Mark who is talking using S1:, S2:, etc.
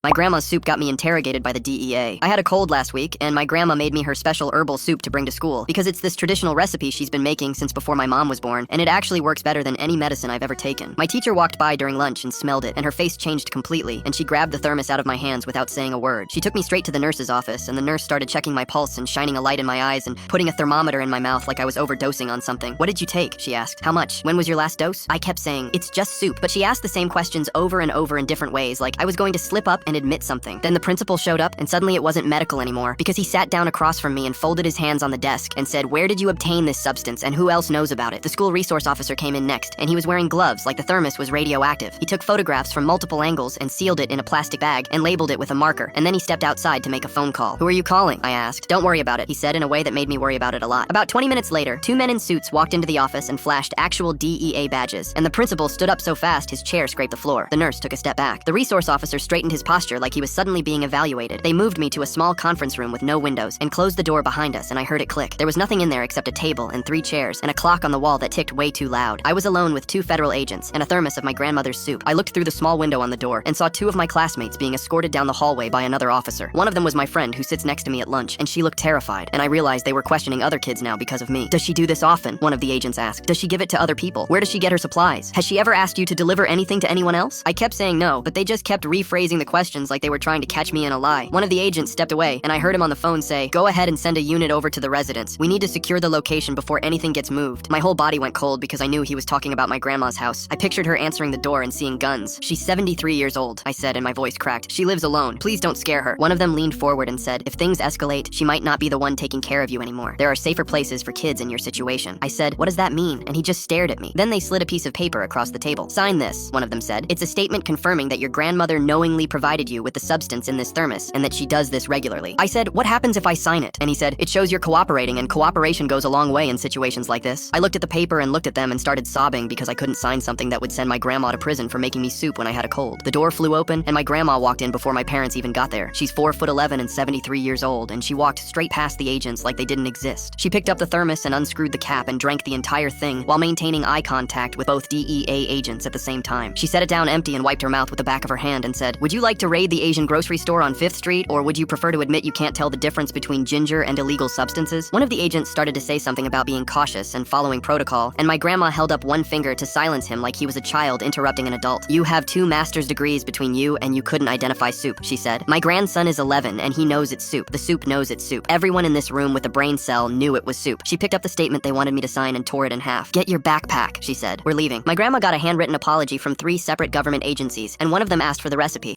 S1: My grandma's soup got me interrogated by the DEA. I had a cold last week, and my grandma made me her special herbal soup to bring to school, because it's this traditional recipe she's been making since before my mom was born, and it actually works better than any medicine I've ever taken. My teacher walked by during lunch and smelled it, and her face changed completely, and she grabbed the thermos out of my hands without saying a word. She took me straight to the nurse's office, and the nurse started checking my pulse and shining a light in my eyes and putting a thermometer in my mouth like I was overdosing on something. "What did you take?" she asked. "How much? When was your last dose?" I kept saying, "It's just soup," but she asked the same questions over and over in different ways, like I was going to slip up and admit something. Then the principal showed up, and suddenly it wasn't medical anymore, because he sat down across from me and folded his hands on the desk and said, "Where did you obtain this substance, and who else knows about it?" The school resource officer came in next, and he was wearing gloves like the thermos was radioactive. He took photographs from multiple angles and sealed it in a plastic bag and labeled it with a marker, and then he stepped outside to make a phone call. "Who are you calling?" I asked. "Don't worry about it," he said in a way that made me worry about it a lot. About 20 minutes later, two men in suits walked into the office and flashed actual DEA badges, and the principal stood up so fast his chair scraped the floor. The nurse took a step back. The resource officer straightened his posture like he was suddenly being evaluated. They moved me to a small conference room with no windows and closed the door behind us, and I heard it click. There was nothing in there except a table and 3 chairs and a clock on the wall that ticked way too loud. I was alone with 2 federal agents and a thermos of my grandmother's soup. I looked through the small window on the door and saw 2 of my classmates being escorted down the hallway by another officer. One of them was my friend who sits next to me at lunch, and she looked terrified, and I realized they were questioning other kids now because of me. "Does she do this often?" one of the agents asked. "Does she give it to other people? Where does she get her supplies? Has she ever asked you to deliver anything to anyone else?" I kept saying no, but they just kept rephrasing the questions like they were trying to catch me in a lie. One of the agents stepped away, and I heard him on the phone say, "Go ahead and send a unit over to the residence. We need to secure the location before anything gets moved." My whole body went cold because I knew he was talking about my grandma's house. I pictured her answering the door and seeing guns. "She's 73 years old," I said, and my voice cracked. "She lives alone. Please don't scare her." One of them leaned forward and said, "If things escalate, she might not be the one taking care of you anymore. There are safer places for kids in your situation." I said, "What does that mean?" And he just stared at me. Then they slid a piece of paper across the table. "Sign this," one of them said. "It's a statement confirming that your grandmother knowingly provided you with the substance in this thermos and that she does this regularly." I said, "What happens if I sign it?" And he said, "It shows you're cooperating, and cooperation goes a long way in situations like this." I looked at the paper and looked at them and started sobbing because I couldn't sign something that would send my grandma to prison for making me soup when I had a cold. The door flew open, and my grandma walked in before my parents even got there. She's 4'11" and 73 years old, and she walked straight past the agents like they didn't exist. She picked up the thermos and unscrewed the cap and drank the entire thing while maintaining eye contact with both DEA agents at the same time. She set it down empty and wiped her mouth with the back of her hand and said, "Would you like to raid the Asian grocery store on 5th Street, or would you prefer to admit you can't tell the difference between ginger and illegal substances?" One of the agents started to say something about being cautious and following protocol, and my grandma held up one finger to silence him like he was a child interrupting an adult. "You have 2 master's degrees between you, and you couldn't identify soup," she said. "My grandson is 11, and he knows it's soup. The soup knows it's soup. Everyone in this room with a brain cell knew it was soup." She picked up the statement they wanted me to sign and tore it in half. "Get your backpack," she said. "We're leaving." My grandma got a handwritten apology from 3 separate government agencies, and one of them asked for the recipe.